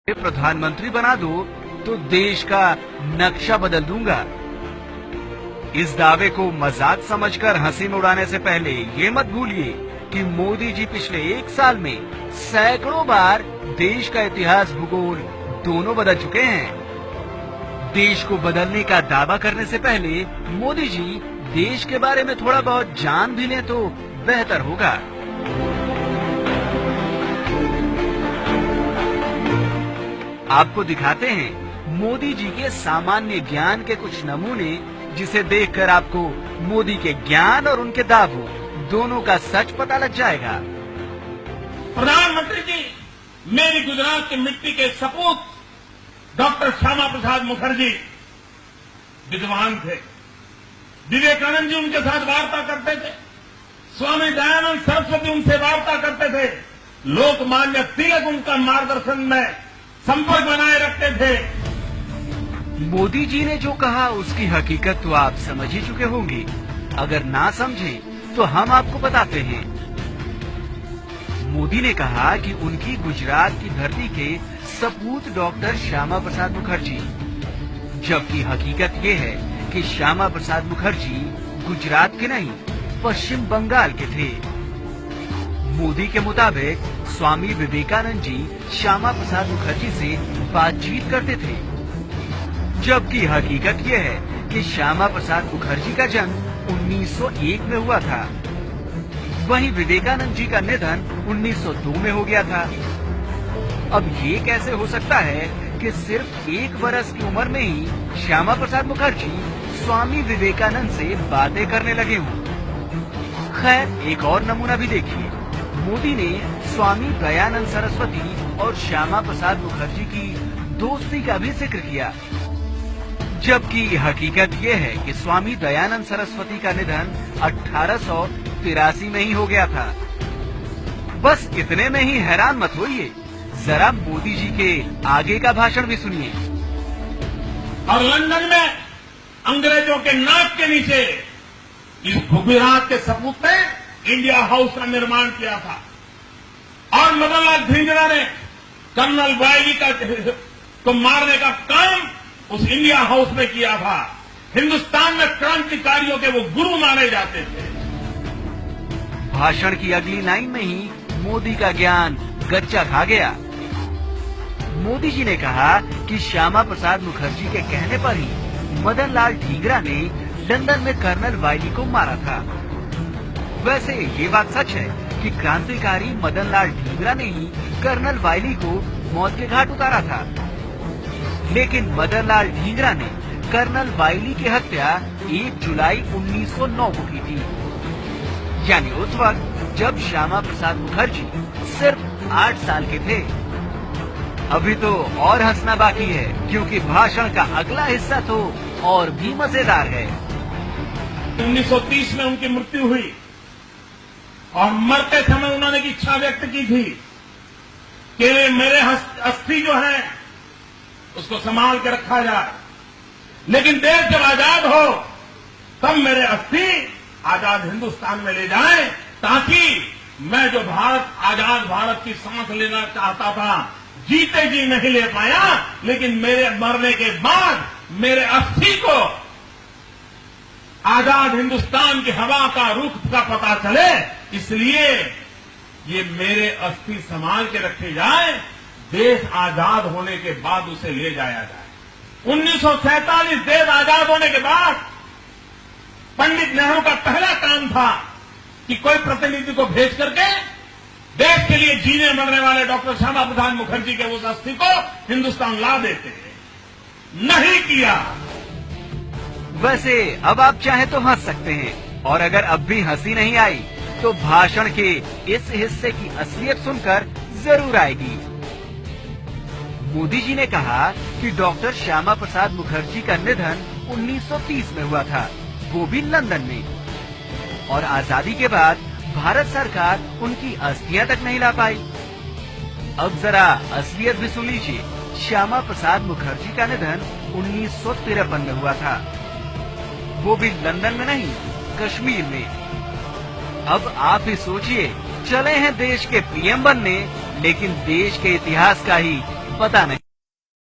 प्रधानमंत्री बना दो तो देश का नक्शा बदल दूंगा। इस दावे को मजाक समझकर हंसी में उड़ाने से पहले ये मत भूलिए कि मोदी जी पिछले 1 साल में सैकड़ों बार देश का इतिहास भूगोल दोनों बदल चुके हैं। देश को बदलने का दावा करने से पहले मोदी जी देश के बारे में थोड़ा बहुत जान भी लें तो बेहतर होगा। आपको दिखाते हैं मोदी जी के सामान्य ज्ञान के कुछ नमूने, जिसे देखकर आपको मोदी के ज्ञान और उनके दावों दोनों का सच पता लग जाएगा। प्रधानमंत्री जी, मेरी गुजरात की मिट्टी के सपूत डॉक्टर श्यामा प्रसाद मुखर्जी विद्वान थे। विवेकानंद जी उनके साथ वार्ता करते थे। स्वामी दयानंद सरस्वती उनसे वार्ता करते थे। लोकमान्य तिलक उनका मार्गदर्शन में संपर्क बनाए रखते थे। मोदी जी ने जो कहा उसकी हकीकत तो आप समझ ही चुके होंगे। अगर ना समझें तो हम आपको बताते हैं। मोदी ने कहा कि उनकी गुजरात की धरती के सपूत डॉक्टर श्यामा प्रसाद मुखर्जी, जबकि हकीकत ये है कि श्यामा प्रसाद मुखर्जी गुजरात के नहीं पश्चिम बंगाल के थे। मोदी के मुताबिक स्वामी विवेकानंद जी श्यामा प्रसाद मुखर्जी से बातचीत करते थे, जबकि हकीकत यह है कि श्यामा प्रसाद मुखर्जी का जन्म 1901 में हुआ था। वहीं विवेकानंद जी का निधन 1902 में हो गया था। अब ये कैसे हो सकता है कि सिर्फ 1 वर्ष की उम्र में ही श्यामा प्रसाद मुखर्जी स्वामी विवेकानंद से बातें करने लगे हों? खैर, एक और नमूना भी देखिए। मोदी ने स्वामी दयानंद सरस्वती और श्यामा प्रसाद मुखर्जी की दोस्ती का भी जिक्र किया, जबकि हकीकत ये है कि स्वामी दयानंद सरस्वती का निधन 1883 में ही हो गया था। बस इतने में ही हैरान मत होइए, जरा मोदी जी के आगे का भाषण भी सुनिए। और लंदन में अंग्रेजों के नाक के नीचे इस गुजरात के सपूत ने इंडिया हाउस का निर्माण किया था। और मदन लाल धिंगरा ने कर्नल वायली को मारने का काम उस इंडिया हाउस में किया था। हिंदुस्तान में क्रांतिकारियों के वो गुरु माने जाते थे। भाषण की अगली लाइन में ही मोदी का ज्ञान गच्चा खा गया। मोदी जी ने कहा कि श्यामा प्रसाद मुखर्जी के कहने पर ही मदन लाल ढींगरा ने लंदन में कर्नल वायली को मारा था। वैसे ये बात सच है कि क्रांतिकारी मदन लाल ढींगरा ने ही कर्नल वायली को मौत के घाट उतारा था, लेकिन मदन लाल ढींगरा ने कर्नल वायली की हत्या 1 जुलाई 1909 को की थी, यानी उस वक्त जब श्यामा प्रसाद मुखर्जी सिर्फ 8 साल के थे। अभी तो और हंसना बाकी है, क्योंकि भाषण का अगला हिस्सा तो और भी मजेदार है। 1930 में उनकी मृत्यु हुई और मरते समय उन्होंने की इच्छा व्यक्त की थी कि मेरे अस्थि जो है उसको संभाल के रखा जाए, लेकिन देश जब आजाद हो तब मेरे अस्थि आजाद हिंदुस्तान में ले जाएं, ताकि मैं जो आजाद भारत की सांस लेना चाहता था, जीते जी नहीं ले पाया, लेकिन मेरे मरने के बाद मेरे अस्थि को आजाद हिंदुस्तान की हवा का रुख का पता चले, इसलिए ये मेरे अस्थि संभाल के रखे जाए, देश आजाद होने के बाद उसे ले जाया जाए। 1947 देश आजाद होने के बाद पंडित नेहरू का पहला काम था कि कोई प्रतिनिधि को भेज करके देश के लिए जीने मरने वाले डॉक्टर श्यामा प्रसाद मुखर्जी के उस अस्थि को हिंदुस्तान ला देते। नहीं किया। वैसे अब आप चाहे तो हंस सकते हैं, और अगर अब भी हंसी नहीं आई तो भाषण के इस हिस्से की असलियत सुनकर जरूर आएगी। मोदी जी ने कहा कि डॉक्टर श्यामा प्रसाद मुखर्जी का निधन 1930 में हुआ था, वो भी लंदन में, और आजादी के बाद भारत सरकार उनकी अस्थियां तक नहीं ला पाई। अब जरा असलियत भी सुन लीजिए। श्यामा प्रसाद मुखर्जी का निधन 1953 में हुआ था, वो भी लंदन में नहीं, कश्मीर में। अब आप ही सोचिए, चले हैं देश के पीएम बनने, लेकिन देश के इतिहास का ही पता नहीं।